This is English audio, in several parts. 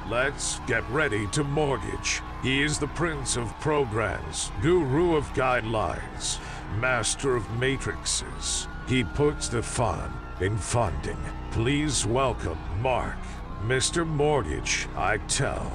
Let's get ready to mortgage. He is the prince of programs, guru of guidelines, master of matrices. He puts the fun in funding. Please welcome Mark, Mr. Mortgage, I tell.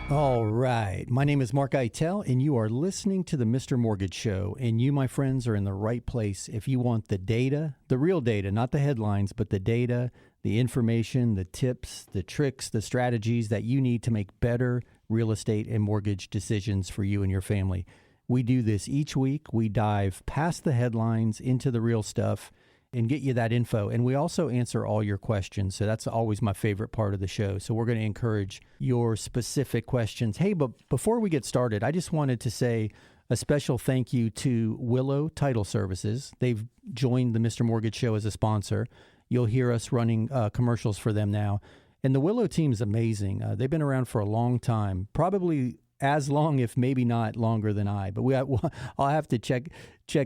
All right. My name is Mark Eitel, and you are listening to the Mr. Mortgage Show. And you, my friends, are in the right place if you want the data, the real data, not the headlines, but the data, the information, the tips, the tricks, the strategies that you need to make better real estate and mortgage decisions for you and your family. We do this each week. We dive past the headlines into the real stuff and get you that info. And we also answer all your questions. So that's always my favorite part of the show. So we're going to encourage your specific questions. Hey, but before we get started, I just wanted to say a special thank you to Willow Title Services. They've joined the Mr. Mortgage Show as a sponsor. You'll hear us running commercials for them now. And the Willow team's amazing. They've been around for a long time, probably as long, if maybe not longer than I. But I'll have to check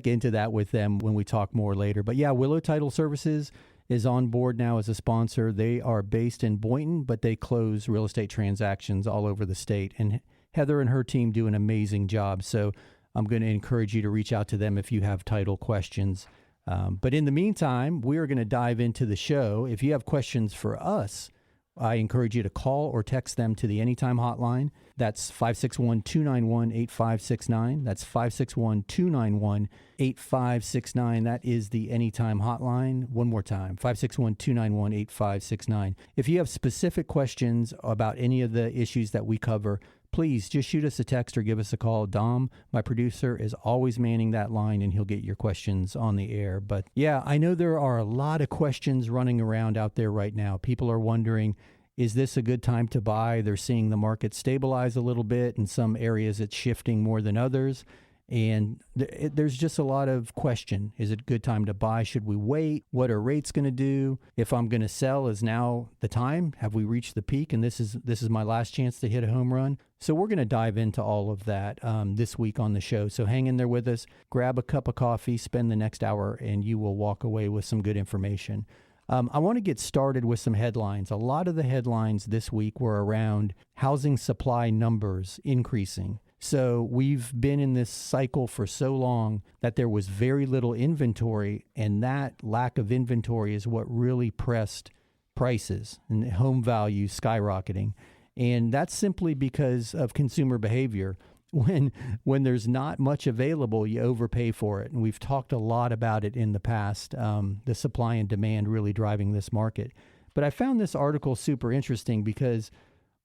into that with them when we talk more later. But yeah, Willow Title Services is on board now as a sponsor. They are based in Boynton, but they close real estate transactions all over the state. And Heather and her team do an amazing job. So I'm going to encourage you to reach out to them if you have title questions. But in the meantime, we are going to dive into the show. If you have questions for us, I encourage you to call or text them to the Anytime hotline. That's 561-291-8569. That's 561-291-8569. That is the Anytime hotline. One more time, 561-291-8569. If you have specific questions about any of the issues that we cover, please just shoot us a text or give us a call. Dom, my producer, is always manning that line, and he'll get your questions on the air. But yeah, I know there are a lot of questions running around out there right now. People are wondering, is this a good time to buy? They're seeing the market stabilize a little bit. In some areas, it's shifting more than others. And there's just a lot of question. Is it a good time to buy? Should we wait? What are rates going to do? If I'm going to sell, is now the time? Have we reached the peak? And this is my last chance to hit a home run. So we're going to dive into all of that this week on the show. So hang in there with us. Grab a cup of coffee. Spend the next hour, and you will walk away with some good information. I want to get started with some headlines. A lot of the headlines this week were around housing supply numbers increasing. So we've been in this cycle for so long that there was very little inventory, and that lack of inventory is what really pressed prices and home values skyrocketing. And that's simply because of consumer behavior. When there's not much available, you overpay for it. And we've talked a lot about it in the past, the supply and demand really driving this market. But I found this article super interesting because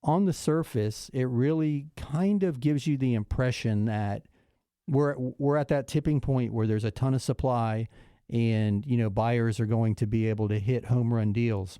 on the surface, it really kind of gives you the impression that we're at that tipping point where there's a ton of supply and, buyers are going to be able to hit home run deals.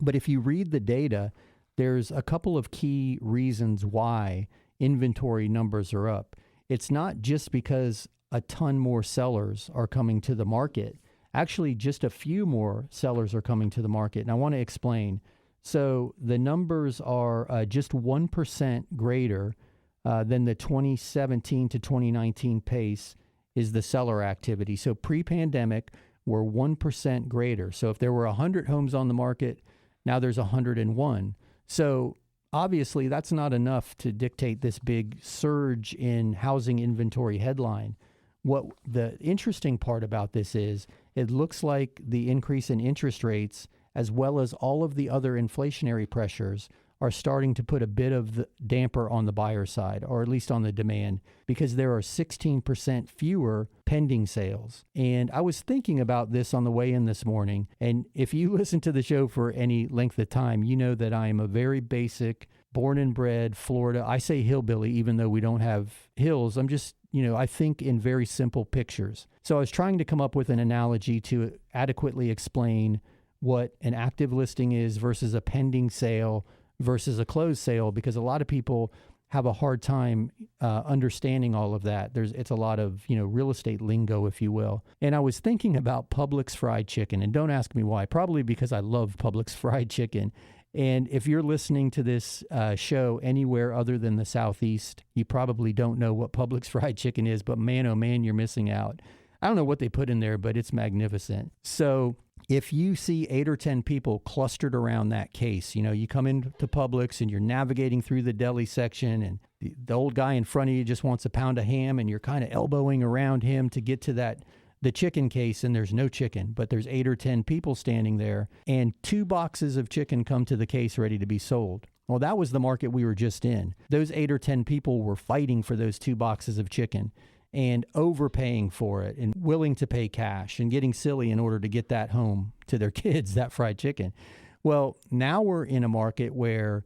But if you read the data, there's a couple of key reasons why inventory numbers are up. It's not just because a ton more sellers are coming to the market. Actually, just a few more sellers are coming to the market. And I want to explain. So the numbers are just 1% greater than the 2017 to 2019 pace is the seller activity. So pre-pandemic, we're 1% greater. So if there were 100 homes on the market, now there's 101. So obviously, that's not enough to dictate this big surge in housing inventory headline. What the interesting part about this is, it looks like the increase in interest rates, as well as all of the other inflationary pressures, are starting to put a bit of the damper on the buyer side, or at least on the demand, because there are 16% fewer pending sales. And I was thinking about this on the way in this morning. And if you listen to the show for any length of time, you know that I am a very basic, born and bred Florida. I say hillbilly, even though we don't have hills. I'm just, I think in very simple pictures. So I was trying to come up with an analogy to adequately explain what an active listing is versus a pending sale versus a closed sale, because a lot of people have a hard time understanding all of that. It's a lot of, real estate lingo, if you will. And I was thinking about Publix fried chicken, and don't ask me why, probably because I love Publix fried chicken. And if you're listening to this show anywhere other than the Southeast, you probably don't know what Publix fried chicken is, but man, oh man, you're missing out. I don't know what they put in there, but it's magnificent. So if you see 8 or 10 people clustered around that case, you come into Publix and you're navigating through the deli section, and the old guy in front of you just wants a pound of ham, and you're kind of elbowing around him to get to the chicken case, and there's no chicken, but there's 8 or 10 people standing there, and 2 boxes of chicken come to the case ready to be sold. Well, that was the market we were just in. Those 8 or 10 people were fighting for those 2 boxes of chicken and overpaying for it and willing to pay cash and getting silly in order to get that home to their kids, that fried chicken. Well, now we're in a market where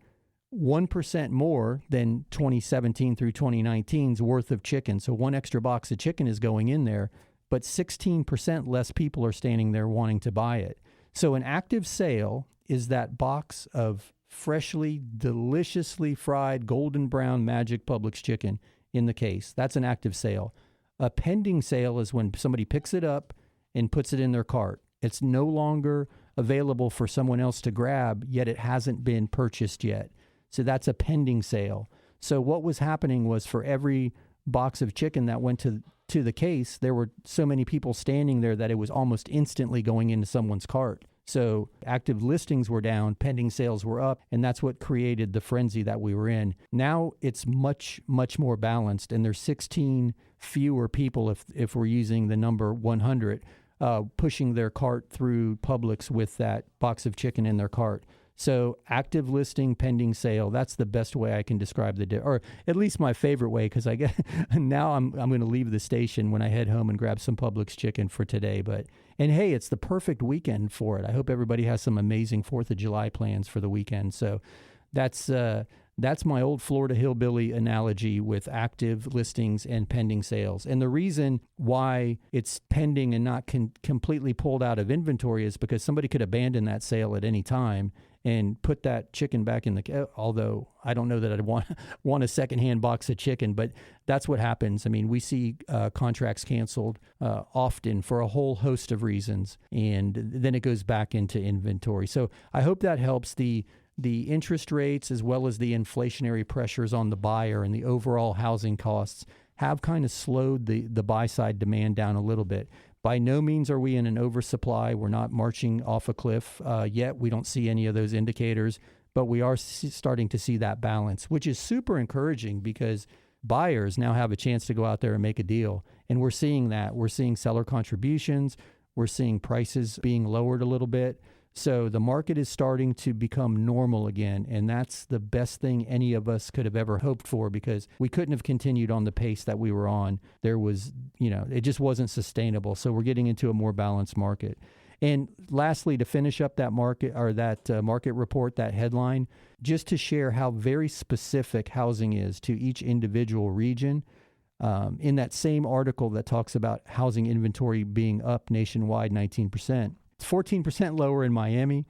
1% more than 2017 through 2019's worth of chicken. So 1 extra box of chicken is going in there, but 16% less people are standing there wanting to buy it. So an active sale is that box of freshly, deliciously fried, golden brown Magic Publix chicken in the case. That's an active sale. A pending sale is when somebody picks it up and puts it in their cart. It's no longer available for someone else to grab, yet it hasn't been purchased yet. So that's a pending sale. So what was happening was, for every box of chicken that went to the case, there were so many people standing there that it was almost instantly going into someone's cart. So active listings were down, pending sales were up, and that's what created the frenzy that we were in. Now it's much, much more balanced, and there's 16 fewer people, if we're using the number 100, pushing their cart through Publix with that box of chicken in their cart. So active listing, pending sale, that's the best way I can describe or at least my favorite way, because I get now I'm going to leave the station when I head home and grab some Publix chicken for today. And hey, it's the perfect weekend for it. I hope everybody has some amazing 4th of July plans for the weekend. So that's my old Florida hillbilly analogy with active listings and pending sales. And the reason why it's pending and not completely pulled out of inventory is because somebody could abandon that sale at any time and put that chicken back in although I don't know that I'd want a secondhand box of chicken, but that's what happens. I mean, we see contracts canceled often for a whole host of reasons, and then it goes back into inventory. So I hope that helps. The interest rates, as well as the inflationary pressures on the buyer and the overall housing costs, have kind of slowed the buy-side demand down a little bit. By no means are we in an oversupply. We're not marching off a cliff yet. We don't see any of those indicators, but we are starting to see that balance, which is super encouraging because buyers now have a chance to go out there and make a deal. And we're seeing that. We're seeing seller contributions. We're seeing prices being lowered a little bit. So the market is starting to become normal again, and that's the best thing any of us could have ever hoped for, because we couldn't have continued on the pace that we were on. There was, it just wasn't sustainable. So we're getting into a more balanced market. And lastly, to finish up that market market report, that headline, just to share how very specific housing is to each individual region. In that same article that talks about housing inventory being up nationwide 19%. It's 14% lower in Miami,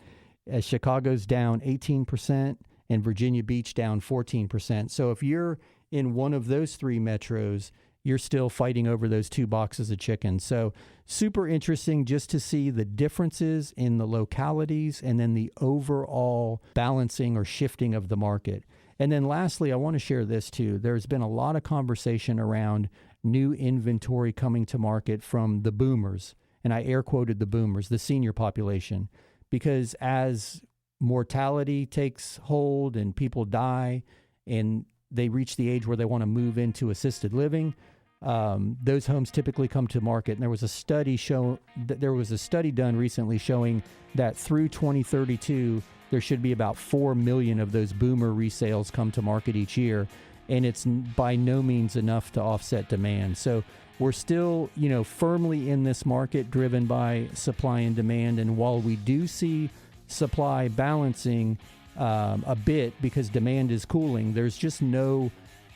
as Chicago's down 18%, and Virginia Beach down 14%. So if you're in one of those 3 metros, you're still fighting over those 2 boxes of chicken. So super interesting just to see the differences in the localities and then the overall balancing or shifting of the market. And then lastly, I want to share this too. There's been a lot of conversation around new inventory coming to market from the boomers. And I air quoted the boomers, the senior population, because as mortality takes hold and people die and they reach the age where they want to move into assisted living, those homes typically come to market. And there was a study done recently showing that through 2032, there should be about 4 million of those boomer resales come to market each year. And it's by no means enough to offset demand. So we're still, firmly in this market driven by supply and demand. And while we do see supply balancing a bit because demand is cooling, there's just no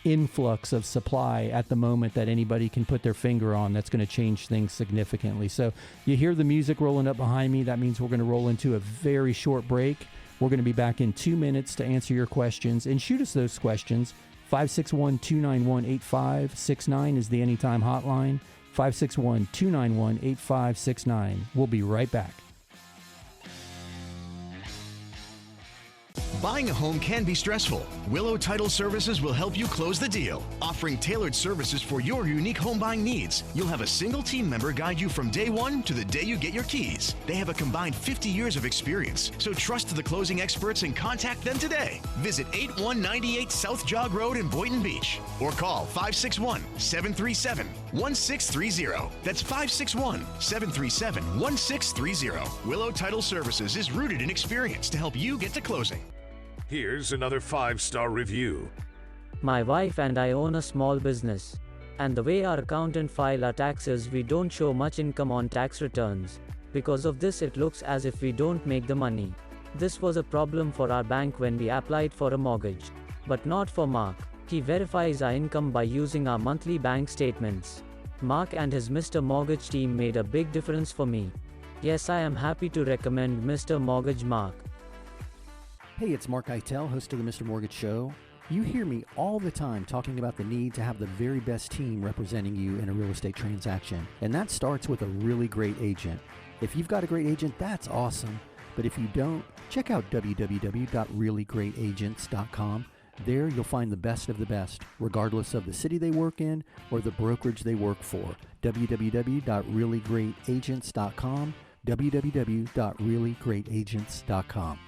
influx of supply at the moment that anybody can put their finger on that's going to change things significantly. So you hear the music rolling up behind me. That means we're going to roll into a very short break. We're going to be back in 2 minutes to answer your questions, and shoot us those questions. 561-291-8569 is the Anytime hotline. 561-291-8569. We'll be right back. Buying a home can be stressful. Willow Title Services will help you close the deal, offering tailored services for your unique home buying needs. You'll have a single team member guide you from day one to the day you get your keys. They have a combined 50 years of experience, so trust the closing experts and contact them today. Visit 8198 South Jog Road in Boynton Beach or call 561-737-1630. That's 561-737-1630. Willow Title Services is rooted in experience to help you get to closing. Here's another 5-star review. My wife and I own a small business. And the way our accountant files our taxes, we don't show much income on tax returns. Because of this, it looks as if we don't make the money. This was a problem for our bank when we applied for a mortgage. But not for Mark. He verifies our income by using our monthly bank statements. Mark and his Mr. Mortgage team made a big difference for me. Yes, I am happy to recommend Mr. Mortgage Mark. Hey, it's Mark Eitel, host of the Mr. Mortgage Show. You hear me all the time talking about the need to have the very best team representing you in a real estate transaction. And that starts with a really great agent. If you've got a great agent, that's awesome. But if you don't, check out www.reallyGreatAgents.com. There you'll find the best of the best, regardless of the city they work in or the brokerage they work for. www.reallyGreatAgents.com, www.reallyGreatAgents.com.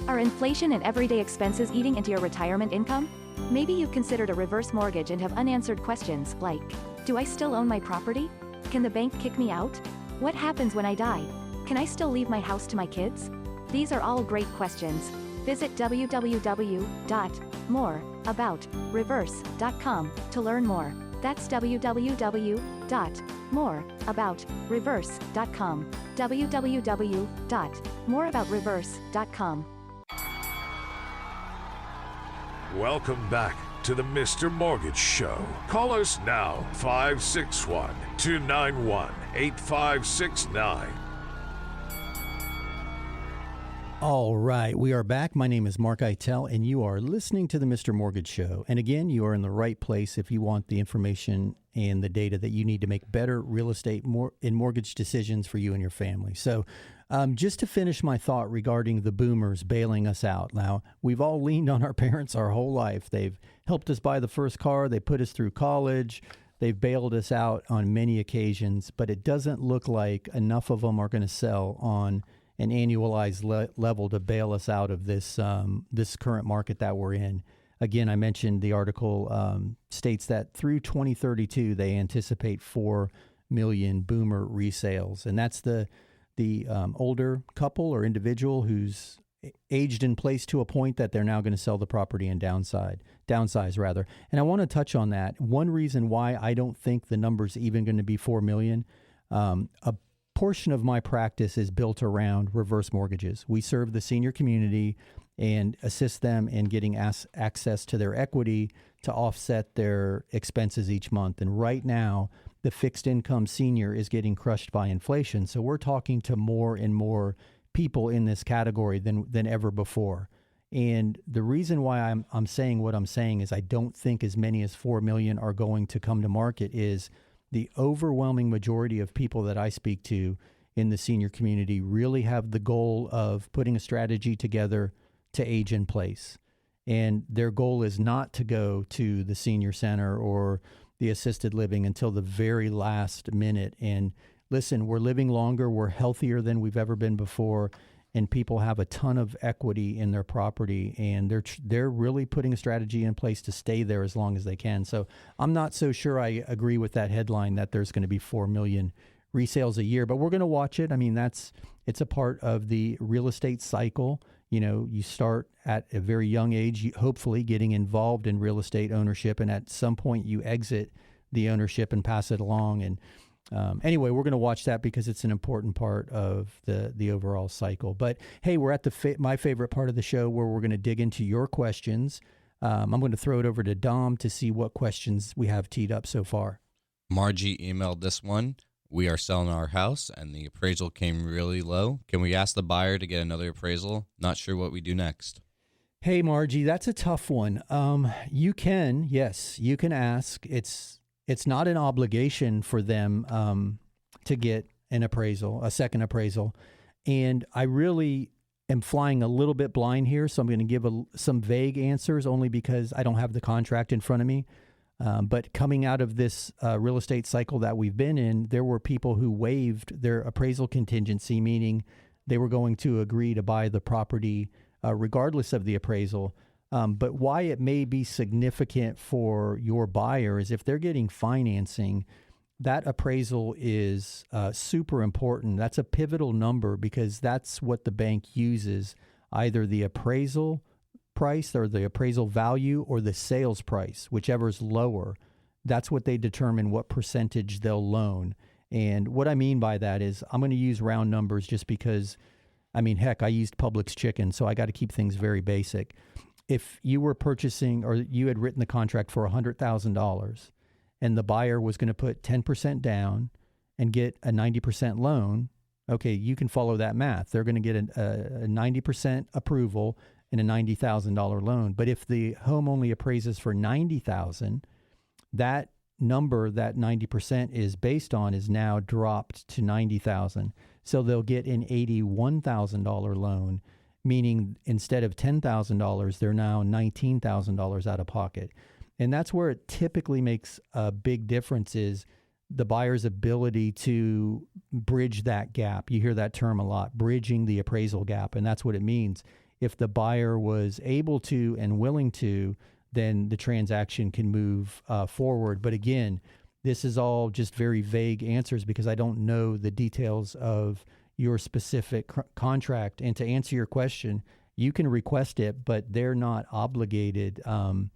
Are inflation and everyday expenses eating into your retirement income? Maybe you've considered a reverse mortgage and have unanswered questions like, do I still own my property? Can the bank kick me out? What happens when I die? Can I still leave my house to my kids? These are all great questions. Visit www.moreaboutreverse.com to learn more. That's www.moreaboutreverse.com. www.moreaboutreverse.com. Welcome back to the Mr. Mortgage Show. Call us now, 561-291-8569. All right, we are back. My name is Mark Eitel, and you are listening to the Mr. Mortgage Show. And again, you are in the right place if you want the information and the data that you need to make better real estate and mortgage decisions for you and your family. So just to finish my thought regarding the boomers bailing us out. Now, we've all leaned on our parents our whole life. They've helped us buy the first car. They put us through college. They've bailed us out on many occasions, but it doesn't look like enough of them are going to sell on an annualized level to bail us out of this this current market that we're in. Again, I mentioned the article states that through 2032, they anticipate 4 million boomer resales. And that's the older couple or individual who's aged in place to a point that they're now going to sell the property and downsize rather. And I want to touch on that. One reason why I don't think the number's even going to be 4 million, a portion of my practice is built around reverse mortgages. We serve the senior community and assist them in getting access to their equity to offset their expenses each month. And right now, the fixed income senior is getting crushed by inflation. So we're talking to more and more people in this category than ever before. And the reason why I'm saying what I'm saying is I don't think as many as 4 million are going to come to market is the overwhelming majority of people that I speak to in the senior community really have the goal of putting a strategy together to age in place. And their goal is not to go to the senior center or the assisted living until the very last minute. And listen, we're living longer, we're healthier than we've ever been before, and people have a ton of equity in their property, and they're really putting a strategy in place to stay there as long as they can. So I'm not so sure I agree with that headline that there's going to be 4 million resales a year, but we're going to watch it. I mean, it's a part of the real estate cycle. You know, you start at a very young age, hopefully getting involved in real estate ownership, and at some point you exit the ownership and pass it along. And anyway, we're going to watch that because it's an important part of the overall cycle. But hey, we're at my favorite part of the show where we're going to dig into your questions. I'm going to throw it over to Dom to see what questions we have teed up so far. Margie emailed this one. We are selling our house and the appraisal came really low. Can we ask the buyer to get another appraisal? Not sure what we do next. Hey, Margie, that's a tough one. You can ask. It's not an obligation for them to get an appraisal, a second appraisal. And I really am flying a little bit blind here, so I'm going to give some vague answers only because I don't have the contract in front of me. But coming out of this real estate cycle that we've been in, there were people who waived their appraisal contingency, meaning they were going to agree to buy the property regardless of the appraisal. But why it may be significant for your buyer is if they're getting financing, that appraisal is super important. That's a pivotal number because that's what the bank uses, either the appraisal price or the appraisal value or the sales price, whichever's lower. That's what they determine what percentage they'll loan. And what I mean by that is I'm going to use round numbers just because, I mean, heck, I used Publix chicken, so I got to keep things very basic. If you were purchasing or you had written the contract for $100,000 and the buyer was going to put 10% down and get a 90% loan, okay, you can follow that math. They're going to get a 90% approval and a $90,000 loan. But if the home only appraises for $90,000, that number that 90% is based on is now dropped to $90,000. So they'll get an $81,000 loan, meaning instead of $10,000, they're now $19,000 out of pocket. And that's where it typically makes a big difference is the buyer's ability to bridge that gap. You hear that term a lot, bridging the appraisal gap, and that's what it means. If the buyer was able to and willing to, then the transaction can move forward. But again, this is all just very vague answers because I don't know the details of your specific contract. And to answer your question, you can request it, but they're not obligated to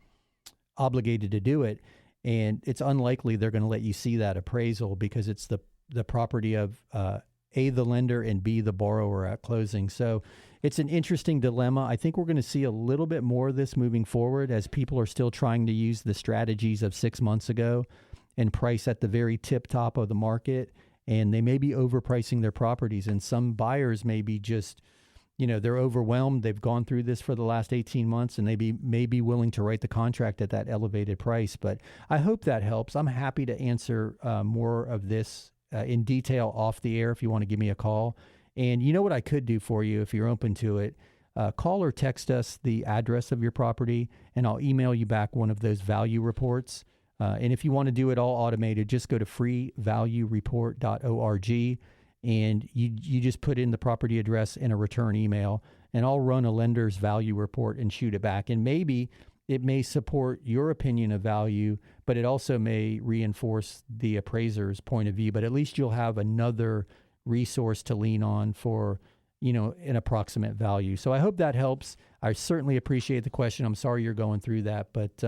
do it. And it's unlikely they're going to let you see that appraisal because it's the property of A, the lender, and B, the borrower at closing. So it's an interesting dilemma. I think we're going to see a little bit more of this moving forward as people are still trying to use the strategies of 6 months ago and price at the very tip top of the market. And they may be overpricing their properties. And some buyers may be just, they're overwhelmed. They've gone through this for the last 18 months and they may be willing to write the contract at that elevated price. But I hope that helps. I'm happy to answer more of this in detail off the air if you want to give me a call. And you know what I could do for you if you're open to it? Call or text us the address of your property, and I'll email you back one of those value reports. And if you want to do it all automated, just go to freevaluereport.org, and you just put in the property address and a return email, and I'll run a lender's value report and shoot it back. And maybe it may support your opinion of value, but it also may reinforce the appraiser's point of view. But at least you'll have another resource to lean on for, an approximate value. So I hope that helps. I certainly appreciate the question. I'm sorry you're going through that, but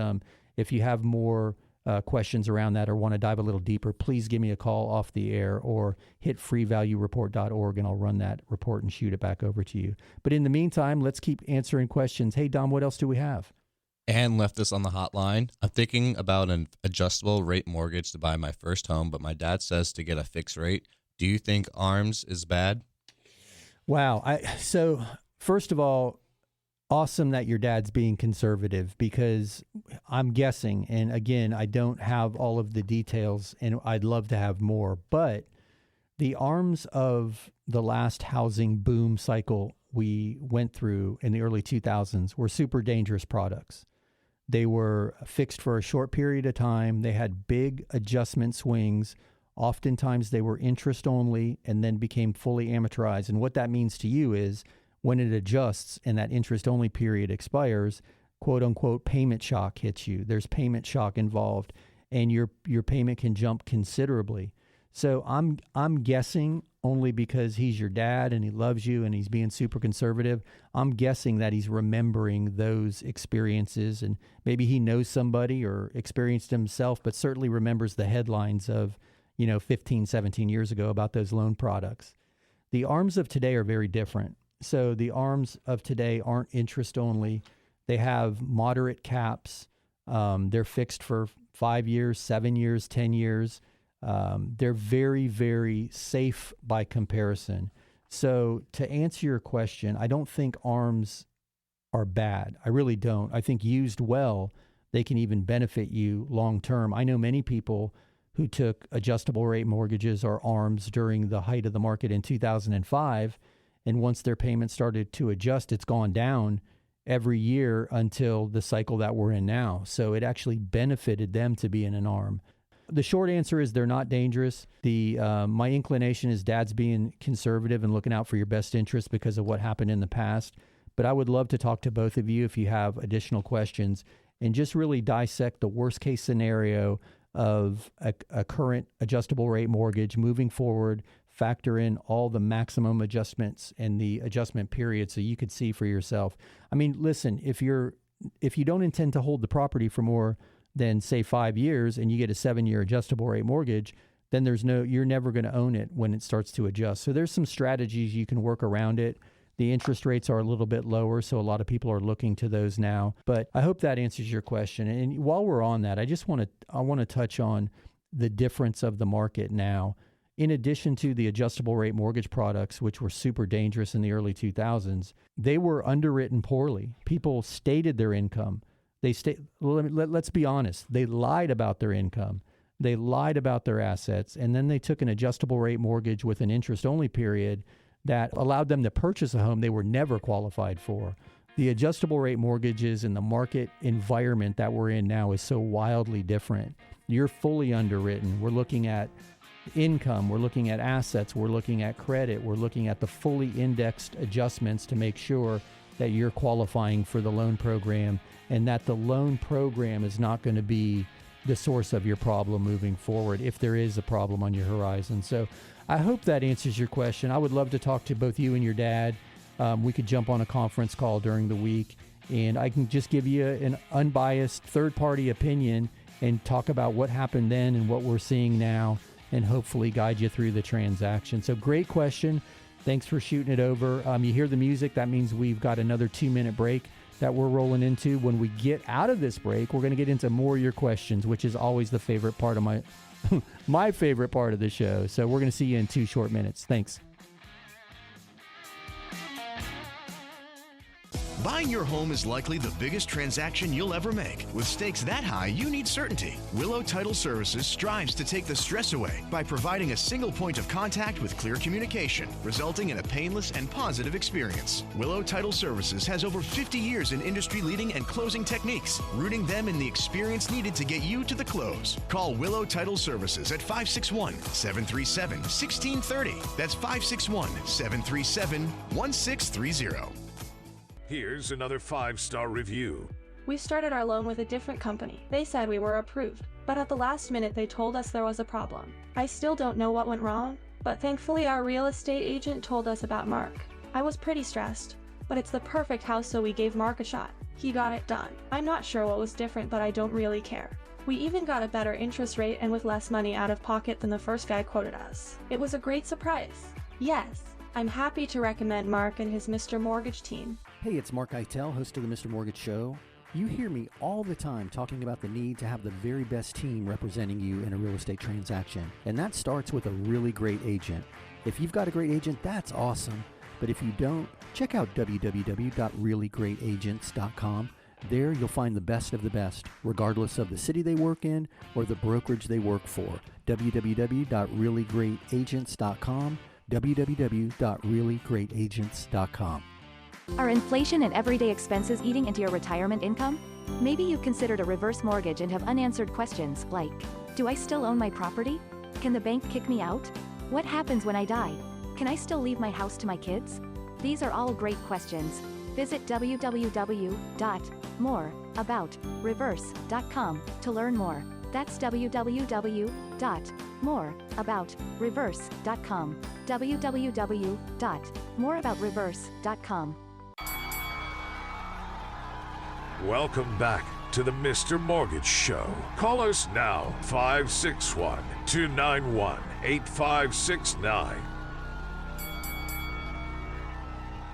if you have more questions around that or want to dive a little deeper, please give me a call off the air or hit freevaluereport.org and I'll run that report and shoot it back over to you. But in the meantime, let's keep answering questions. Hey, Dom, what else do we have? Ann left this on the hotline. I'm thinking about an adjustable rate mortgage to buy my first home, but my dad says to get a fixed rate. Do you think ARMS is bad? Wow. So first of all, awesome that your dad's being conservative because I'm guessing, and again, I don't have all of the details and I'd love to have more, but the ARMS of the last housing boom cycle we went through in the early 2000s were super dangerous products. They were fixed for a short period of time. They had big adjustment swings. Oftentimes they were interest only and then became fully amortized. And what that means to you is when it adjusts and that interest only period expires, quote unquote, payment shock hits you. There's payment shock involved and your payment can jump considerably. So I'm guessing, only because he's your dad and he loves you and he's being super conservative, I'm guessing that he's remembering those experiences, and maybe he knows somebody or experienced himself, but certainly remembers the headlines of 15, 17 years ago about those loan products. The ARMs of today are very different. So the ARMs of today aren't interest only. They have moderate caps. They're fixed for 5 years, 7 years, 10 years. They're very, very safe by comparison. So to answer your question, I don't think ARMs are bad. I really don't. I think used well, they can even benefit you long term. I know many people who took adjustable rate mortgages or ARMs during the height of the market in 2005, And once their payments started to adjust, it's gone down every year until the cycle that we're in now. So it actually benefited them to be in an ARM. The short answer is they're not dangerous. My inclination is Dad's being conservative and looking out for your best interest because of what happened in the past. But I would love to talk to both of you if you have additional questions and just really dissect the worst case scenario of a current adjustable rate mortgage moving forward, factor in all the maximum adjustments and the adjustment period so you could see for yourself. I mean, listen, if you don't intend to hold the property for more than say 5 years and you get a 7-year adjustable rate mortgage, then you're never going to own it when it starts to adjust. So there's some strategies you can work around it. The interest rates are a little bit lower, so a lot of people are looking to those now. But I hope that answers your question. And while we're on that, I want to touch on the difference of the market now. In addition to the adjustable rate mortgage products, which were super dangerous in the early 2000s, they were underwritten poorly. People stated their income. Let's be honest. They lied about their income. They lied about their assets. And then they took an adjustable rate mortgage with an interest-only period that allowed them to purchase a home they were never qualified for. The adjustable rate mortgages and the market environment that we're in now is so wildly different. You're fully underwritten. We're looking at income, we're looking at assets, we're looking at credit, we're looking at the fully indexed adjustments to make sure that you're qualifying for the loan program and that the loan program is not going to be the source of your problem moving forward if there is a problem on your horizon. So I hope that answers your question. I would love to talk to both you and your dad. We could jump on a conference call during the week and I can just give you an unbiased third-party opinion and talk about what happened then and what we're seeing now and hopefully guide you through the transaction. So great question. Thanks for shooting it over. You hear the music. That means we've got another 2-minute break that we're rolling into. When we get out of this break, we're going to get into more of your questions, which is always the favorite part of my favorite part of the show. So we're going to see you in 2 short minutes. Thanks. Buying your home is likely the biggest transaction you'll ever make. With stakes that high, you need certainty. Willow Title Services strives to take the stress away by providing a single point of contact with clear communication, resulting in a painless and positive experience. Willow Title Services has over 50 years in industry-leading and closing techniques, rooting them in the experience needed to get you to the close. Call Willow Title Services at 561-737-1630. That's 561-737-1630. Here's another 5-star review. We started our loan with a different company. They said we were approved, but at the last minute they told us there was a problem. I still don't know what went wrong, but thankfully our real estate agent told us about Mark. I was pretty stressed, but it's the perfect house, so we gave Mark a shot. He got it done. I'm not sure what was different, but I don't really care. We even got a better interest rate and with less money out of pocket than the first guy quoted us. It was a great surprise. Yes, I'm happy to recommend Mark and his Mr. Mortgage team. Hey, it's Mark Eitel, host of the Mr. Mortgage Show. You hear me all the time talking about the need to have the very best team representing you in a real estate transaction. And that starts with a really great agent. If you've got a great agent, that's awesome. But if you don't, check out www.reallyGreatAgents.com. There you'll find the best of the best, regardless of the city they work in or the brokerage they work for. www.reallyGreatAgents.com. www.reallyGreatAgents.com. Are inflation and everyday expenses eating into your retirement income? Maybe you've considered a reverse mortgage and have unanswered questions like, do I still own my property? Can the bank kick me out? What happens when I die? Can I still leave my house to my kids? These are all great questions. Visit www.moreaboutreverse.com to learn more. That's www.moreaboutreverse.com. www.moreaboutreverse.com. Welcome back to the Mr. Mortgage Show. Call us now, 561-291-8569.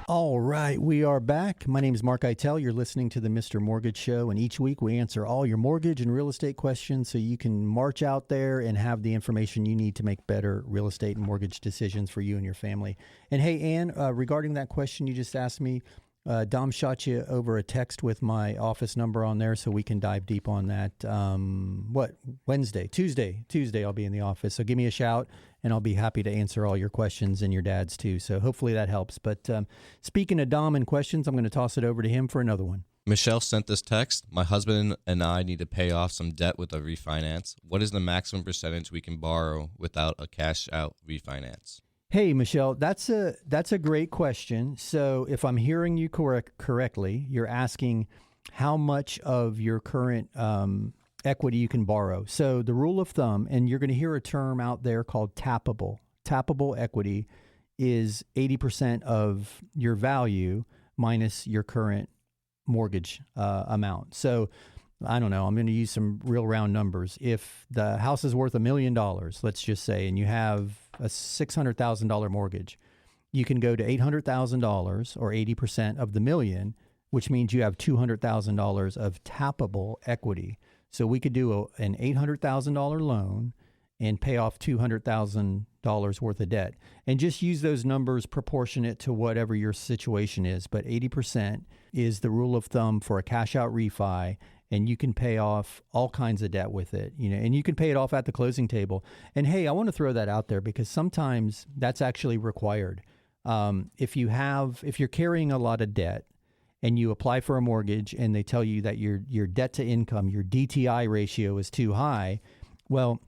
All right, we are back. My name is Mark Eitel. You're listening to the Mr. Mortgage Show, and each week we answer all your mortgage and real estate questions so you can march out there and have the information you need to make better real estate and mortgage decisions for you and your family. And hey, Ann, regarding that question you just asked me, Dom shot you over a text with my office number on there so we can dive deep on that. Tuesday I'll be in the office. So give me a shout and I'll be happy to answer all your questions and your dad's too. So hopefully that helps. But speaking of Dom and questions, I'm going to toss it over to him for another one. Michelle sent this text. My husband and I need to pay off some debt with a refinance. What is the maximum percentage we can borrow without a cash out refinance? Hey, Michelle, that's a great question. So if I'm hearing you correctly, you're asking how much of your current equity you can borrow. So the rule of thumb, and you're going to hear a term out there called tappable. Tappable equity is 80% of your value minus your current mortgage amount. So I don't know, I'm going to use some real round numbers. If the house is worth $1 million, let's just say, and you have a $600,000 mortgage, you can go to $800,000 or 80% of the million, which means you have $200,000 of tappable equity. So we could do an $800,000 loan and pay off $200,000 worth of debt, and just use those numbers proportionate to whatever your situation is. But 80% is the rule of thumb for a cash out refi, and you can pay off all kinds of debt with it, and you can pay it off at the closing table. And hey, I want to throw that out there because sometimes that's actually required. If you're carrying a lot of debt and you apply for a mortgage and they tell you that your debt to income, your DTI ratio is too high, well,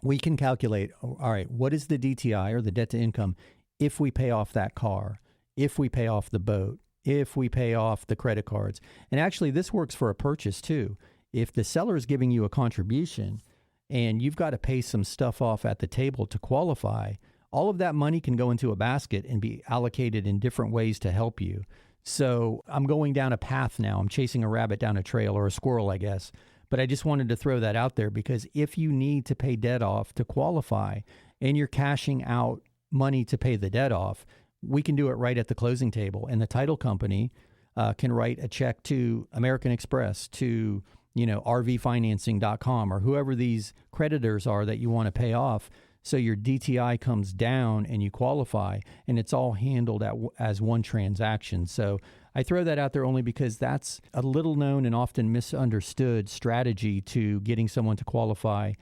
we can calculate, all right, what is the DTI or the debt to income if we pay off that car, if we pay off the boat, if we pay off the credit cards. And actually, this works for a purchase too. If the seller is giving you a contribution and you've got to pay some stuff off at the table to qualify, all of that money can go into a basket and be allocated in different ways to help you. So I'm going down a path now. I'm chasing a rabbit down a trail, or a squirrel, I guess. But I just wanted to throw that out there because if you need to pay debt off to qualify and you're cashing out money to pay the debt off, we can do it right at the closing table. And the title company can write a check to American Express, to rvfinancing.com, or whoever these creditors are that you want to pay off. So your DTI comes down and you qualify, and it's all handled as one transaction. So I throw that out there only because that's a little known and often misunderstood strategy to getting someone to qualify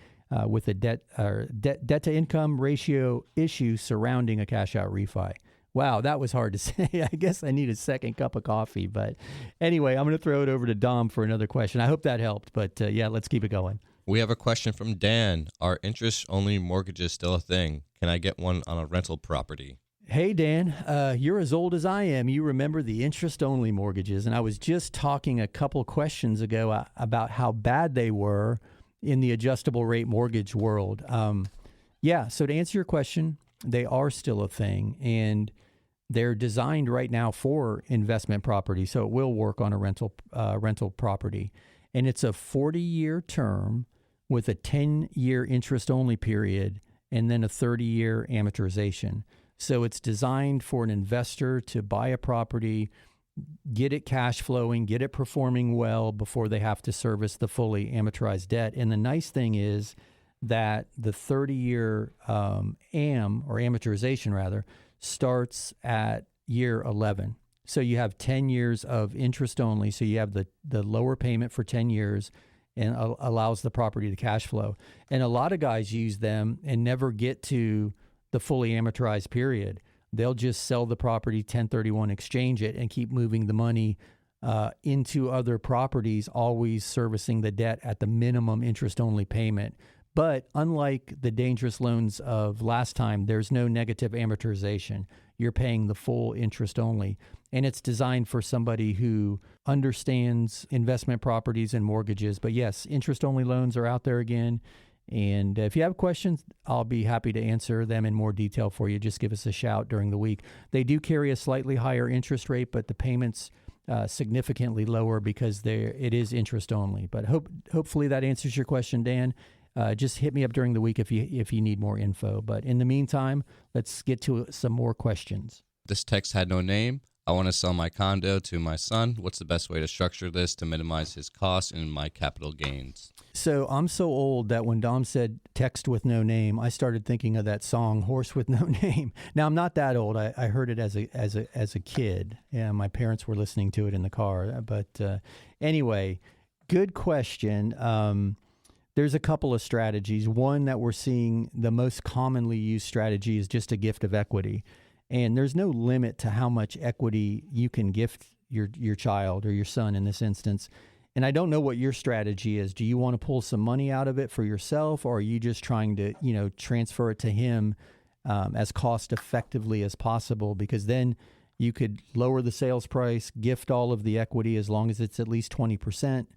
with a debt to income ratio issue surrounding a cash out refi. Wow, that was hard to say. I guess I need a second cup of coffee. But anyway, I'm going to throw it over to Dom for another question. I hope that helped. But yeah, let's keep it going. We have a question from Dan. Are interest-only mortgages still a thing? Can I get one on a rental property? Hey, Dan, you're as old as I am. You remember the interest-only mortgages. And I was just talking a couple questions ago about how bad they were in the adjustable rate mortgage world. Yeah, so to answer your question, they are still a thing. And they're designed right now for investment property. So it will work on a rental property. And it's a 40-year term with a 10-year interest-only period and then a 30-year amortization. So it's designed for an investor to buy a property, get it cash flowing, get it performing well before they have to service the fully amortized debt. And the nice thing is that the 30-year amortization rather, starts at year 11. So you have 10 years of interest only. So you have the lower payment for 10 years and allows the property to cash flow. And a lot of guys use them and never get to the fully amortized period. They'll just sell the property, 1031 exchange it, and keep moving the money into other properties, always servicing the debt at the minimum interest-only payment. But unlike the dangerous loans of last time, there's no negative amortization. You're paying the full interest only. And it's designed for somebody who understands investment properties and mortgages. But yes, interest-only loans are out there again. And if you have questions, I'll be happy to answer them in more detail for you. Just give us a shout during the week. They do carry a slightly higher interest rate, but the payments significantly lower because it is interest only. But hopefully that answers your question, Dan. Just hit me up during the week if you need more info. But in the meantime, let's get to some more questions. This text had no name. I want to sell my condo to my son. What's the best way to structure this to minimize his costs and my capital gains? So I'm so old that when Dom said text with no name, I started thinking of that song, Horse with No Name. Now, I'm not that old. I heard it as a kid. Yeah, my parents were listening to it in the car. But anyway, good question. There's a couple of strategies. One that we're seeing, the most commonly used strategy, is just a gift of equity. And there's no limit to how much equity you can gift your child or your son in this instance. And I don't know what your strategy is. Do you want to pull some money out of it for yourself, or are you just trying to, transfer it to him as cost effectively as possible? Because then you could lower the sales price, gift all of the equity as long as it's at least 20%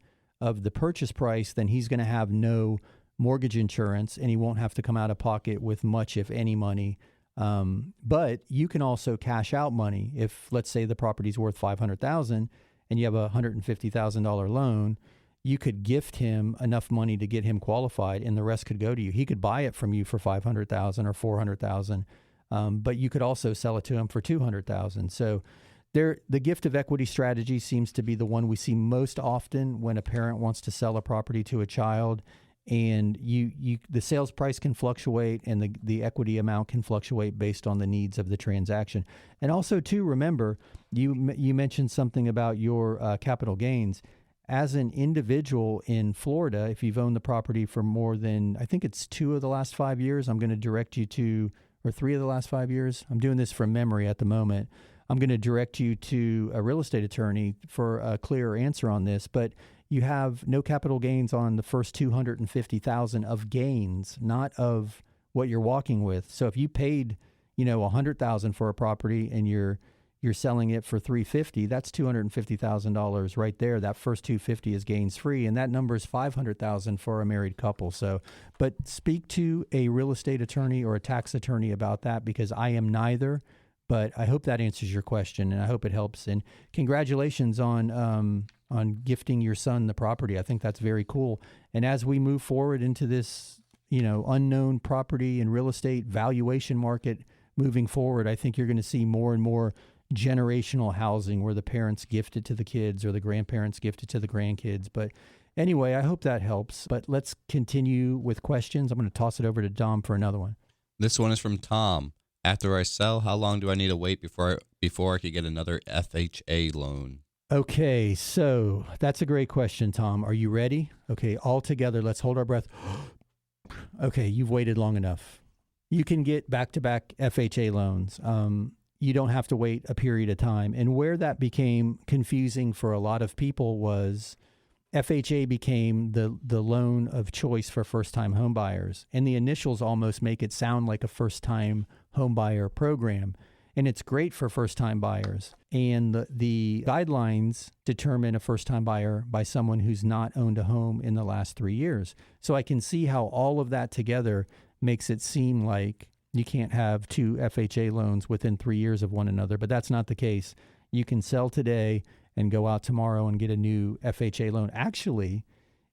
of the purchase price. Then he's going to have no mortgage insurance and he won't have to come out of pocket with much, if any, money. But you can also cash out money. If, let's say, the property's worth $500,000 and you have a $150,000 loan, you could gift him enough money to get him qualified, and the rest could go to you. He could buy it from you for $500,000 or $400,000, but you could also sell it to him for $200,000. So the gift of equity strategy seems to be the one we see most often when a parent wants to sell a property to a child. And the sales price can fluctuate, and the equity amount can fluctuate based on the needs of the transaction. And also, too, remember, you mentioned something about your capital gains. As an individual in Florida, if you've owned the property for more than, I think it's 2 of the last 5 years, I'm going to direct you to, or 3 of the last 5 years. I'm doing this from memory at the moment. I'm going to direct you to a real estate attorney for a clearer answer on this, but you have no capital gains on the first $250,000 of gains, not of what you're walking with. So if you paid, $100,000 for a property and you're selling it for $350,000, that's $250,000 right there. That first $250,000 is gains free, and that number is $500,000 for a married couple. So, but speak to a real estate attorney or a tax attorney about that, because I am neither. But I hope that answers your question, and I hope it helps. And congratulations on gifting your son the property. I think that's very cool. And as we move forward into this, unknown property and real estate valuation market moving forward, I think you're going to see more and more generational housing where the parents gift it to the kids or the grandparents gift it to the grandkids. But anyway, I hope that helps. But let's continue with questions. I'm going to toss it over to Dom for another one. This one is from Tom. After I sell, how long do I need to wait before I could get another FHA loan? Okay, so that's a great question, Tom. Are you ready? Okay, all together, let's hold our breath. Okay, you've waited long enough. You can get back-to-back FHA loans. You don't have to wait a period of time. And where that became confusing for a lot of people was FHA became the loan of choice for first-time home buyers. And the initials almost make it sound like a first-time home buyer program. And it's great for first-time buyers. And the guidelines determine a first-time buyer by someone who's not owned a home in the last 3 years. So I can see how all of that together makes it seem like you can't have 2 FHA loans within 3 years of one another, but that's not the case. You can sell today and go out tomorrow and get a new FHA loan. Actually,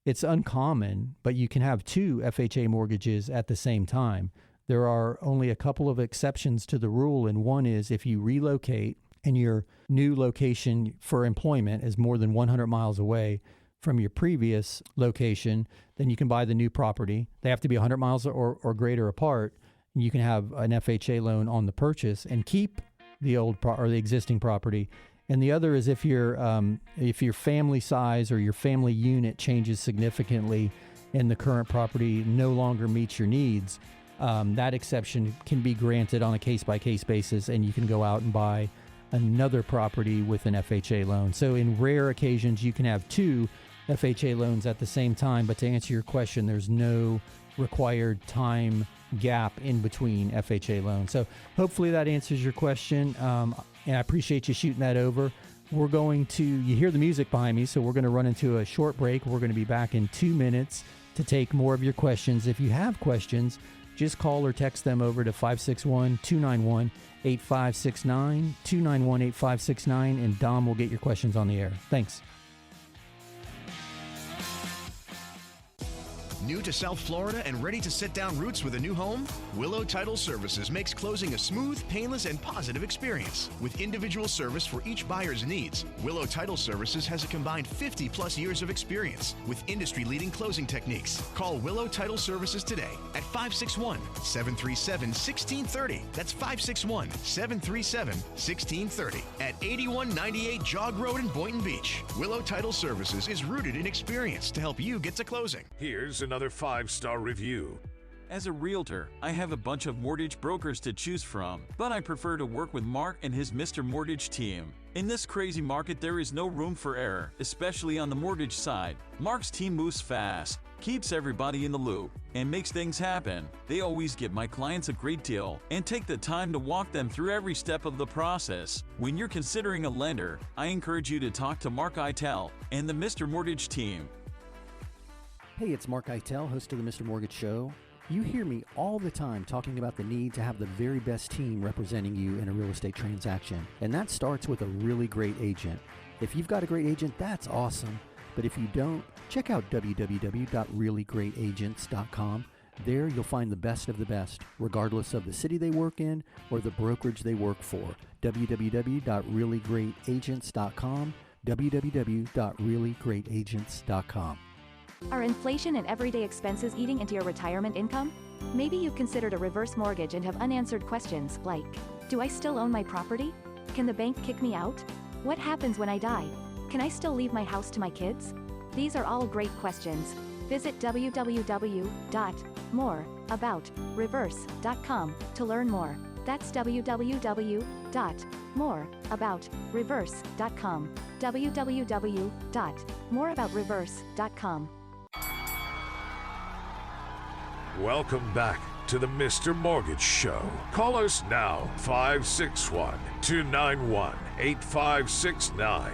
it's uncommon, but you can have 2 FHA mortgages at the same time. There are only a couple of exceptions to the rule, and one is if you relocate and your new location for employment is more than 100 miles away from your previous location, then you can buy the new property. They have to be 100 miles or greater apart. And you can have an FHA loan on the purchase and keep the old or the existing property. And the other is if your family size or your family unit changes significantly and the current property no longer meets your needs, that exception can be granted on a case-by-case basis, and you can go out and buy another property with an FHA loan. So in rare occasions, you can have 2 FHA loans at the same time, but to answer your question, there's no required time gap in between FHA loans. So hopefully that answers your question, and I appreciate you shooting that over. We're going to, you hear the music behind me, so we're going to run into a short break. We're going to be back in 2 minutes to take more of your questions. If you have questions, just call or text them over to 561-291-8569, 291-8569, and Dom will get your questions on the air. Thanks. New to South Florida and ready to set down roots with a new home? Willow Title Services makes closing a smooth, painless, and positive experience. With individual service for each buyer's needs, Willow Title Services has a combined 50-plus years of experience with industry-leading closing techniques. Call Willow Title Services today at 561-737-1630. That's 561-737-1630 at 8198 Jog Road in Boynton Beach. Willow Title Services is rooted in experience to help you get to closing. Here's an another 5-star review. As a realtor, I have a bunch of mortgage brokers to choose from, but I prefer to work with Mark and his Mr. Mortgage team. In this crazy market, there is no room for error, especially on the mortgage side. Mark's team moves fast, keeps everybody in the loop, and makes things happen. They always give my clients a great deal and take the time to walk them through every step of the process. When you're considering a lender, I encourage you to talk to Mark Eitel and the Mr. Mortgage team. Hey, it's Mark Eitel, host of the Mr. Mortgage Show. You hear me all the time talking about the need to have the very best team representing you in a real estate transaction. And that starts with a really great agent. If you've got a great agent, that's awesome. But if you don't, check out www.reallyGreatAgents.com. There you'll find the best of the best, regardless of the city they work in or the brokerage they work for. www.reallyGreatAgents.com. www.reallyGreatAgents.com. Are inflation and everyday expenses eating into your retirement income? Maybe you've considered a reverse mortgage and have unanswered questions like, do I still own my property? Can the bank kick me out? What happens when I die? Can I still leave my house to my kids? These are all great questions. Visit www.moreaboutreverse.com to learn more. That's www.moreaboutreverse.com. www.moreaboutreverse.com. Welcome back to the Mr. Mortgage Show. Call us now, 561-291-8569.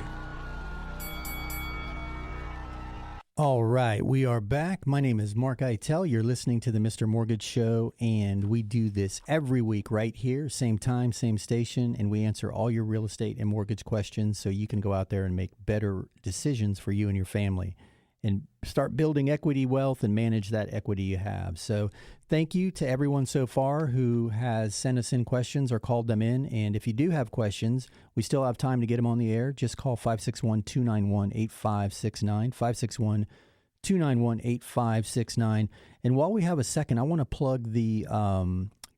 All right, we are back. My name is Mark Eitel. You're listening to the Mr. Mortgage Show, and we do this every week right here, same time, same station, and we answer all your real estate and mortgage questions so you can go out there and make better decisions for you and your family and start building equity wealth and manage that equity you have. So thank you to everyone so far who has sent us in questions or called them in. And if you do have questions, we still have time to get them on the air. Just call 561-291-8569, 561-291-8569. And while we have a second, I want to plug the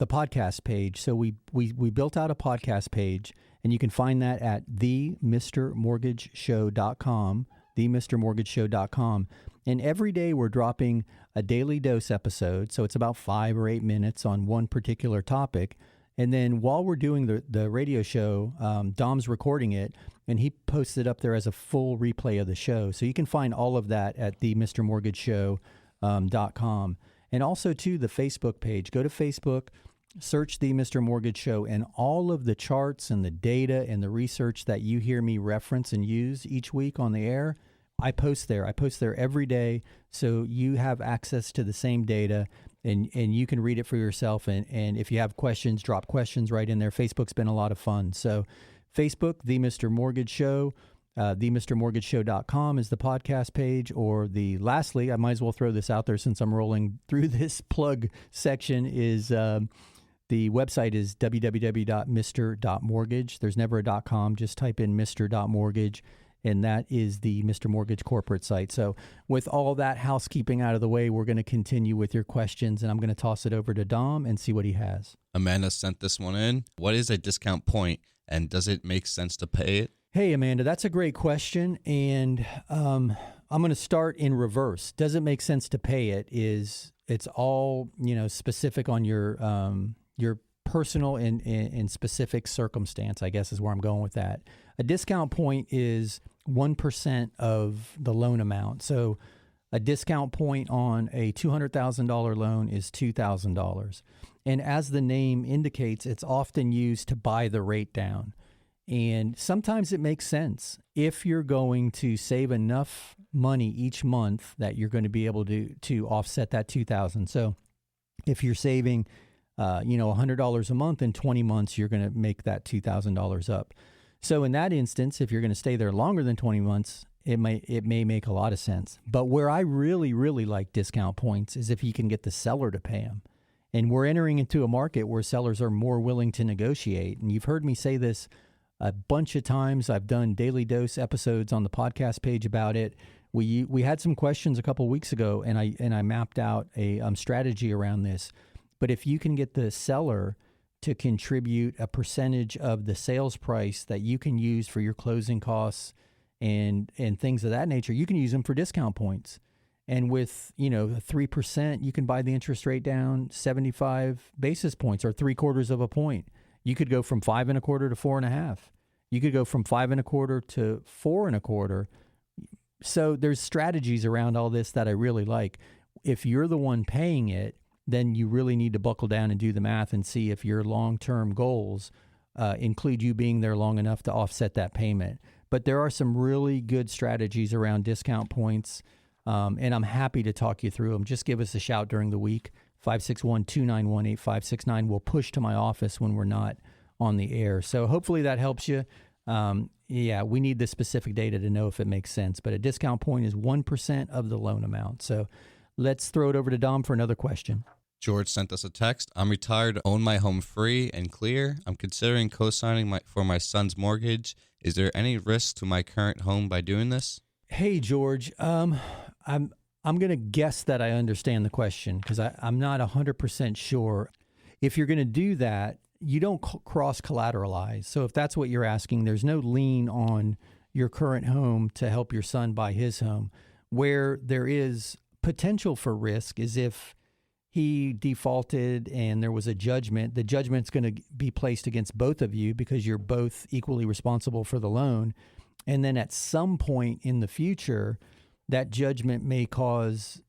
podcast page. So we built out a podcast page, and you can find that at themrmortgageshow.com, themrmortgageshow.com. And every day we're dropping a daily dose episode. So it's about 5 or 8 minutes on one particular topic. And then while we're doing the radio show, Dom's recording it, and he posts it up there as a full replay of the show. So you can find all of that at themrmortgageshow.com. And also, too, the Facebook page. Go to Facebook, search The Mr. Mortgage Show, and all of the charts and the data and the research that you hear me reference and use each week on the air, I post there. I post there every day, so you have access to the same data, and you can read it for yourself. And if you have questions, drop questions right in there. Facebook's been a lot of fun. So Facebook, The Mr. Mortgage Show, themrmortgageshow.com is the podcast page, or lastly, I might as well throw this out there since I'm rolling through this plug section, is the website is www.mr.mortgage. There's never a .com. Just type in mr.mortgage, and that is the Mr. Mortgage corporate site. So with all that housekeeping out of the way, we're going to continue with your questions, and I'm going to toss it over to Dom and see what he has. Amanda sent this one in. What is a discount point, and does it make sense to pay it? Hey, Amanda, that's a great question, and I'm going to start in reverse. Does it make sense to pay it? It's all specific on your personal and specific circumstance, I guess, is where I'm going with that. A discount point is 1% of the loan amount. So a discount point on a $200,000 loan is $2,000. And as the name indicates, it's often used to buy the rate down. And sometimes it makes sense if you're going to save enough money each month that you're going to be able to offset that $2,000. So if you're saving $100 a month in 20 months, you're going to make that $2,000 up. So in that instance, if you're going to stay there longer than 20 months, it may make a lot of sense. But where I really, really like discount points is if you can get the seller to pay them. And we're entering into a market where sellers are more willing to negotiate. And you've heard me say this a bunch of times. I've done daily dose episodes on the podcast page about it. We had some questions a couple of weeks ago, and I mapped out a strategy around this. But if you can get the seller to contribute a percentage of the sales price that you can use for your closing costs and things of that nature, you can use them for discount points. And with, 3%, you can buy the interest rate down 75 basis points or 3/4 of a point. You could go from 5.25 to 4.5. You could go from 5.25 to 4.25. So there's strategies around all this that I really like. If you're the one paying it, then you really need to buckle down and do the math and see if your long-term goals include you being there long enough to offset that payment. But there are some really good strategies around discount points, and I'm happy to talk you through them. Just give us a shout during the week, 561-291-8569. We'll push to my office when we're not on the air. So hopefully that helps you. We need the specific data to know if it makes sense. But a discount point is 1% of the loan amount. So let's throw it over to Dom for another question. George sent us a text. I'm retired, own my home free and clear. I'm considering co-signing for my son's mortgage. Is there any risk to my current home by doing this? Hey, George. I'm going to guess that I understand the question because I'm not 100% sure. If you're going to do that, you don't cross-collateralize. So if that's what you're asking, there's no lien on your current home to help your son buy his home. Where there is potential for risk is if he defaulted and there was a judgment. The judgment's going to be placed against both of you because you're both equally responsible for the loan. And then at some point in the future, that judgment may cause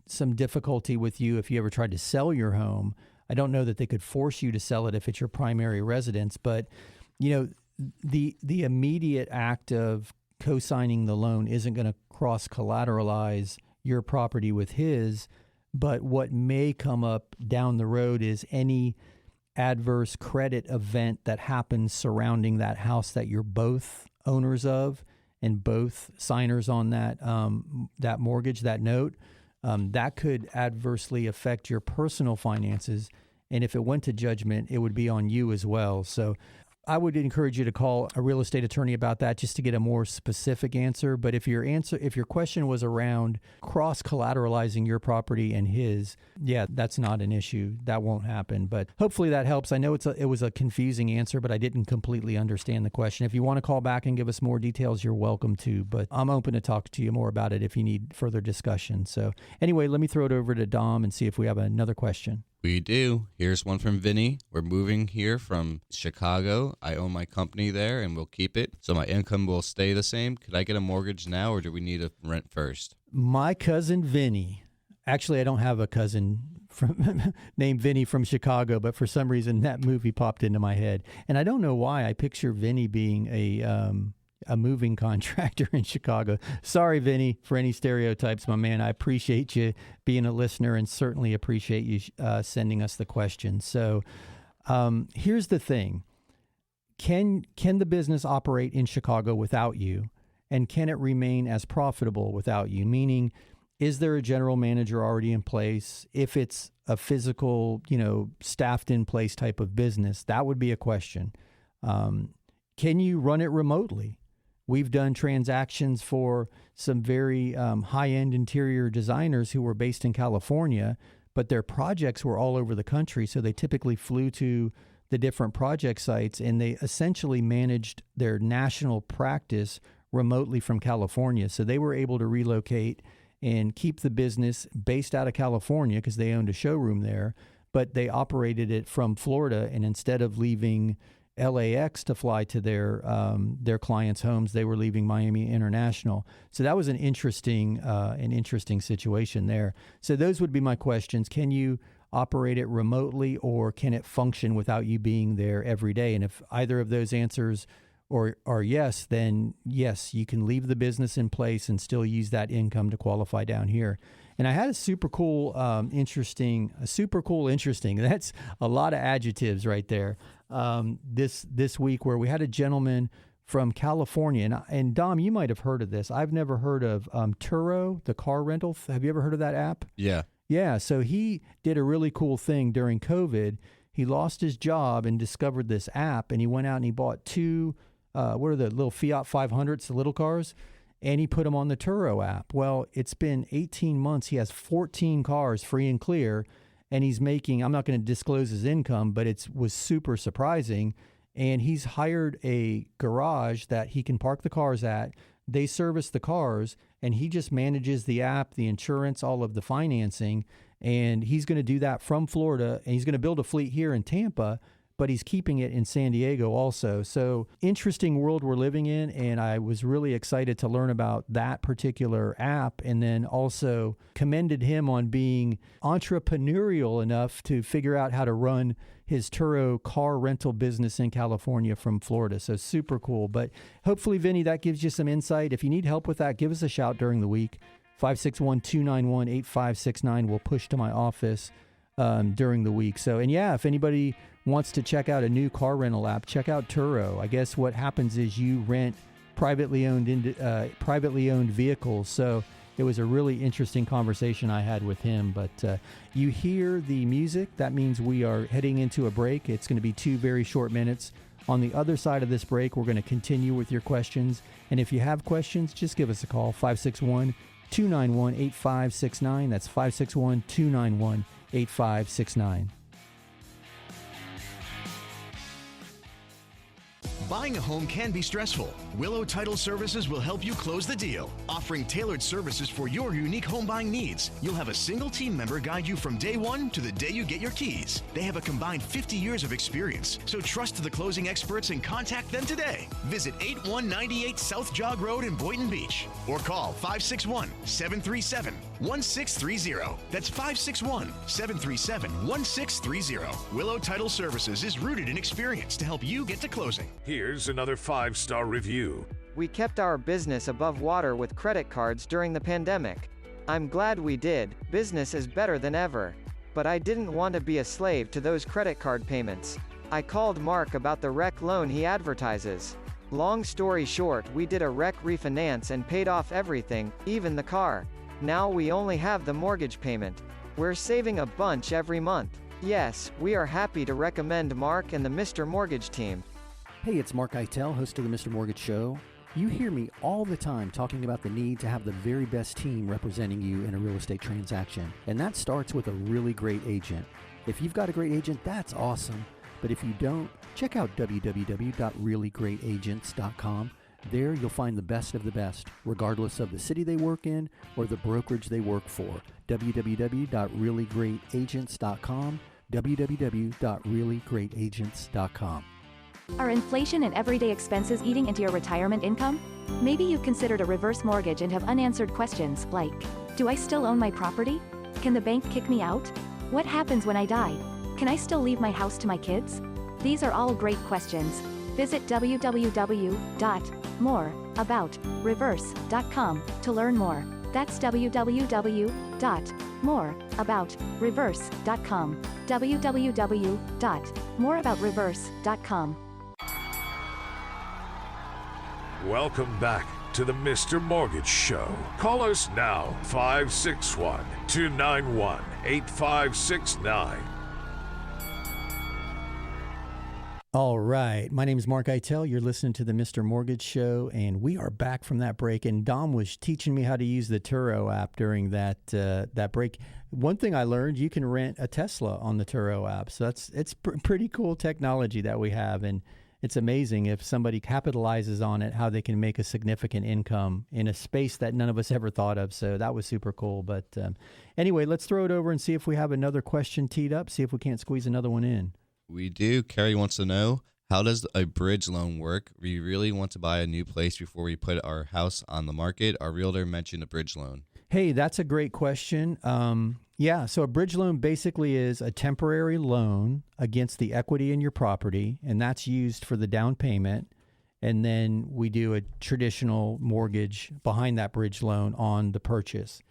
some difficulty with you if you ever tried to sell your home. I don't know that they could force you to sell it if it's your primary residence, but the immediate act of co-signing the loan isn't going to cross-collateralize your property with his. But what may come up down the road is any adverse credit event that happens surrounding that house that you're both owners of and both signers on that mortgage, that note, that could adversely affect your personal finances. And if it went to judgment, it would be on you as well. So I would encourage you to call a real estate attorney about that just to get a more specific answer. But if your question was around cross-collateralizing your property and his, that's not an issue. That won't happen. But hopefully that helps. I know it was a confusing answer, but I didn't completely understand the question. If you want to call back and give us more details, you're welcome to. But I'm open to talk to you more about it if you need further discussion. So anyway, let me throw it over to Dom and see if we have another question. We do. Here's one from Vinny. We're moving here from Chicago. I own my company there and we'll keep it, so my income will stay the same. Could I get a mortgage now or do we need a rent first? My cousin Vinny. Actually, I don't have a cousin named Vinny from Chicago, but for some reason that movie popped into my head. And I don't know why I picture Vinny being a moving contractor in Chicago. Sorry, Vinny, for any stereotypes, my man. I appreciate you being a listener and certainly appreciate you sending us the question. So here's the thing. Can the business operate in Chicago without you? And can it remain as profitable without you? Meaning, is there a general manager already in place? If it's a physical, staffed in place type of business, that would be a question. Can you run it remotely? We've done transactions for some very high-end interior designers who were based in California, but their projects were all over the country, so they typically flew to the different project sites, and they essentially managed their national practice remotely from California. So they were able to relocate and keep the business based out of California because they owned a showroom there, but they operated it from Florida, and instead of leaving LAX to fly to their clients' homes, they were leaving Miami International. So that was an interesting situation there. So those would be my questions. Can you operate it remotely, or can it function without you being there every day? And if either of those answers are yes, then yes, you can leave the business in place and still use that income to qualify down here. And I had a super cool, interesting. That's a lot of adjectives right there. This week where we had a gentleman from California, and Dom, you might have heard of this. I've never heard of Turo, the car rental. Have you ever heard of that app? Yeah. Yeah. So he did a really cool thing during COVID. He lost his job and discovered this app, and he went out and he bought two. What are the little Fiat 500s, the little cars? And he put them on the Turo app. Well, it's been 18 months. He has 14 cars free and clear, and he's making, I'm not going to disclose his income, but it was super surprising. and he's hired a garage that he can park the cars at. They service the cars, and he just manages the app, the insurance, all of the financing. And he's going to do that from Florida, and he's going to build a fleet here in Tampa, but he's keeping it in San Diego also. So interesting world we're living in, and I was really excited to learn about that particular app, and then also commended him on being entrepreneurial enough to figure out how to run his Turo car rental business in California from Florida. So super cool. But hopefully, Vinny, that gives you some insight. If you need help with that, give us a shout during the week. 561-291-8569 will push to my office during the week. So, and yeah, if anybody wants to check out a new car rental app, check out Turo. I guess what happens is you rent privately owned vehicles. So it was a really interesting conversation I had with him. But you hear the music. That means we are heading into a break. It's going to be 2 very short minutes. On the other side of this break, we're going to continue with your questions. And if you have questions, just give us a call, 561-291-8569. That's 561-291-8569. Buying a home can be stressful. Willow Title Services will help you close the deal, offering tailored services for your unique home buying needs. You'll have a single team member guide you from day one to the day you get your keys. They have a combined 50 years of experience, so trust the closing experts and contact them today. Visit 8198 South Jog Road in Boynton Beach or call 561-737-1630. That's 561-737-1630. Willow Title Services is rooted in experience to help you get to closing. Here's another 5-star review. We kept our business above water with credit cards during the pandemic. I'm glad we did. Business is better than ever. But I didn't want to be a slave to those credit card payments. I called Mark about the rec loan he advertises. Long story short, we did a rec refinance and paid off everything, even the car. Now we only have the mortgage payment. We're saving a bunch every month. Yes, we are happy to recommend Mark and the Mr. Mortgage team. Hey, it's Mark Eitel, host of the Mr. Mortgage Show. You hear me all the time talking about the need to have the very best team representing you in a real estate transaction. And that starts with a really great agent. If you've got a great agent, that's awesome. But if you don't, check out www.reallyGreatAgents.com. There you'll find the best of the best, regardless of the city they work in or the brokerage they work for. www.reallyGreatAgents.com, www.reallyGreatAgents.com. Are inflation and everyday expenses eating into your retirement income? Maybe you've considered a reverse mortgage and have unanswered questions like, do I still own my property? Can the bank kick me out? What happens when I die? Can I still leave my house to my kids? These are all great questions. Visit www.moreaboutreverse.com to learn more. That's www.moreaboutreverse.com. www.moreaboutreverse.com. Welcome back to the Mr. Mortgage Show. Call us now, 561-291-8569. All right. My name is Mark Eitel. You're listening to the Mr. Mortgage Show, and we are back from that break. And Dom was teaching me how to use the Turo app during that break. One thing I learned, you can rent a Tesla on the Turo app. So it's pretty cool technology that we have, and it's amazing if somebody capitalizes on it, how they can make a significant income in a space that none of us ever thought of. So that was super cool. But anyway, let's throw it over and see if we have another question teed up, see if we can't squeeze another one in. We do. Carrie wants to know, how does a bridge loan work? We really want to buy a new place before we put our house on the market. Our realtor mentioned a bridge loan. Hey, that's a great question. So a bridge loan basically is a temporary loan against the equity in your property, and that's used for the down payment. And then we do a traditional mortgage behind that bridge loan on the purchase.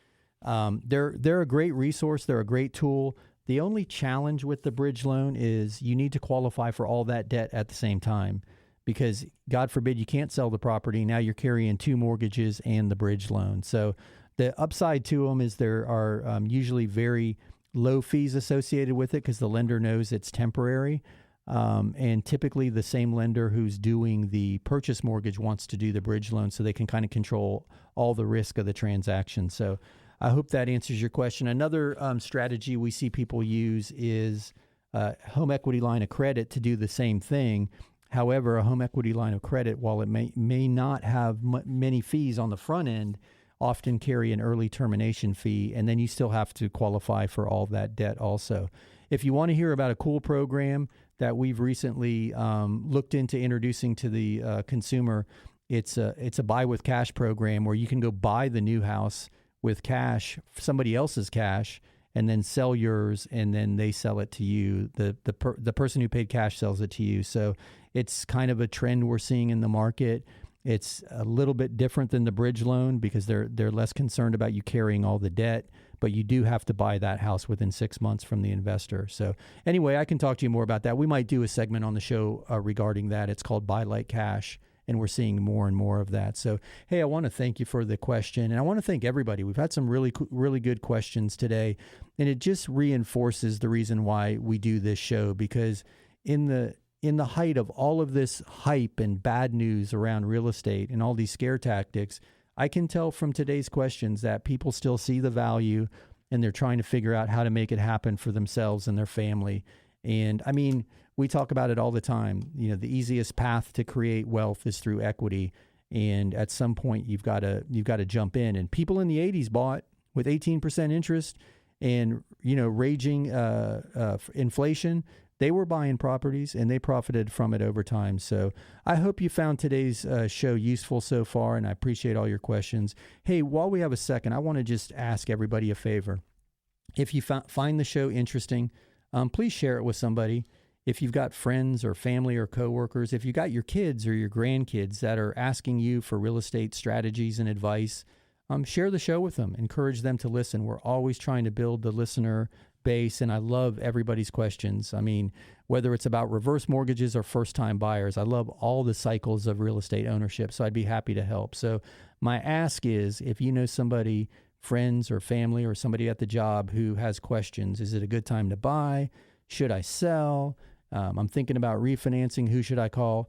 They're a great resource. They're a great tool. The only challenge with the bridge loan is you need to qualify for all that debt at the same time, because God forbid you can't sell the property. Now you're carrying 2 mortgages and the bridge loan. So the upside to them is there are usually very low fees associated with it because the lender knows it's temporary. And typically the same lender who's doing the purchase mortgage wants to do the bridge loan so they can kind of control all the risk of the transaction. So I hope that answers your question. Another strategy we see people use is home equity line of credit to do the same thing. However, a home equity line of credit, while it may not have many fees on the front end, often carry an early termination fee, and then you still have to qualify for all that debt also. If you want to hear about a cool program that we've recently looked into introducing to the consumer, it's a buy with cash program where you can go buy the new house with cash, somebody else's cash, and then sell yours, and then they sell it to you. The person who paid cash sells it to you. So it's kind of a trend we're seeing in the market. It's a little bit different than the bridge loan because they're less concerned about you carrying all the debt, but you do have to buy that house within 6 months from the investor. So anyway, I can talk to you more about that. We might do a segment on the show regarding that. It's called Buy Like Cash, and we're seeing more and more of that. So, hey, I want to thank you for the question, and I want to thank everybody. We've had some really good questions today, and it just reinforces the reason why we do this show, because in the height of all of this hype and bad news around real estate and all these scare tactics, I can tell from today's questions that people still see the value, and they're trying to figure out how to make it happen for themselves and their family. And I mean, we talk about it all the time. You know, the easiest path to create wealth is through equity. And at some point you've got to jump in. And people in the 80s bought with 18% interest and, raging inflation. They were buying properties and they profited from it over time. So I hope you found today's show useful so far, and I appreciate all your questions. Hey, while we have a second, I want to just ask everybody a favor. If you find the show interesting, please share it with somebody. If you've got friends or family or coworkers, if you got your kids or your grandkids that are asking you for real estate strategies and advice, share the show with them. Encourage them to listen. We're always trying to build the listener base, and I love everybody's questions. I mean, whether it's about reverse mortgages or first-time buyers, I love all the cycles of real estate ownership, so I'd be happy to help. So my ask is, if you know somebody, friends or family or somebody at the job who has questions, is it a good time to buy? Should I sell? I'm thinking about refinancing. Who should I call?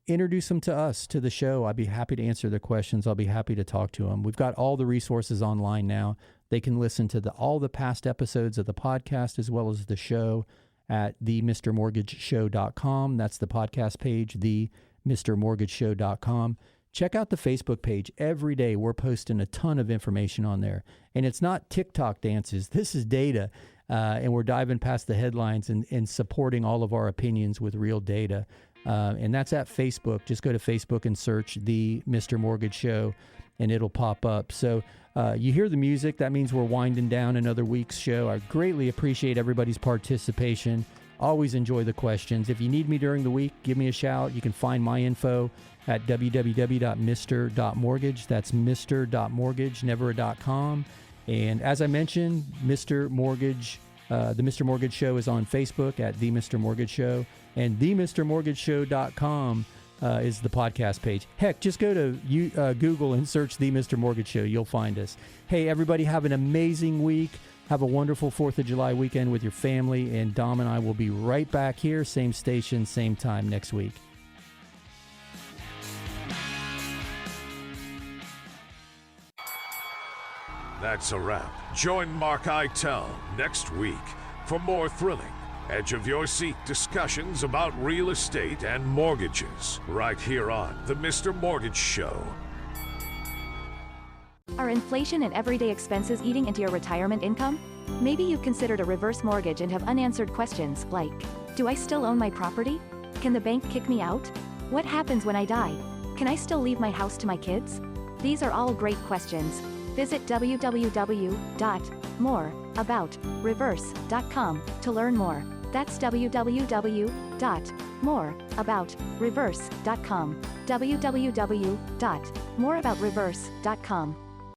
Introduce them to us, to the show. I'd be happy to answer their questions. I'll be happy to talk to them. We've got all the resources online now. They can listen to all the past episodes of the podcast as well as the show at themrmortgageshow.com. That's the podcast page, themrmortgageshow.com. Check out the Facebook page. Every day we're posting a ton of information on there. And it's not TikTok dances. This is data. And we're diving past the headlines and supporting all of our opinions with real data. And that's at Facebook. Just go to Facebook and search The Mr. Mortgage Show, and it'll pop up. So you hear the music. That means we're winding down another week's show. I greatly appreciate everybody's participation. Always enjoy the questions. If you need me during the week, give me a shout. You can find my info at www.mr.mortgage. That's mr.mortgage, never a .com. And as I mentioned, Mr. Mortgage, the Mr. Mortgage Show is on Facebook at The Mr. Mortgage Show, and themrmortgageshow.com is the podcast page. Heck, just go to Google and search The Mr. Mortgage Show. You'll find us. Hey, everybody, have an amazing week. Have a wonderful 4th of July weekend with your family, and Dom and I will be right back here, same station, same time next week. That's a wrap. Join Mark Eitel next week for more thrilling, edge-of-your-seat discussions about real estate and mortgages, right here on The Mr. Mortgage Show. Are inflation and everyday expenses eating into your retirement income? Maybe you've considered a reverse mortgage and have unanswered questions like, do I still own my property? Can the bank kick me out? What happens when I die? Can I still leave my house to my kids? These are all great questions. Visit www.moreaboutreverse.com to learn more. That's www.moreaboutreverse.com. www.moreaboutreverse.com.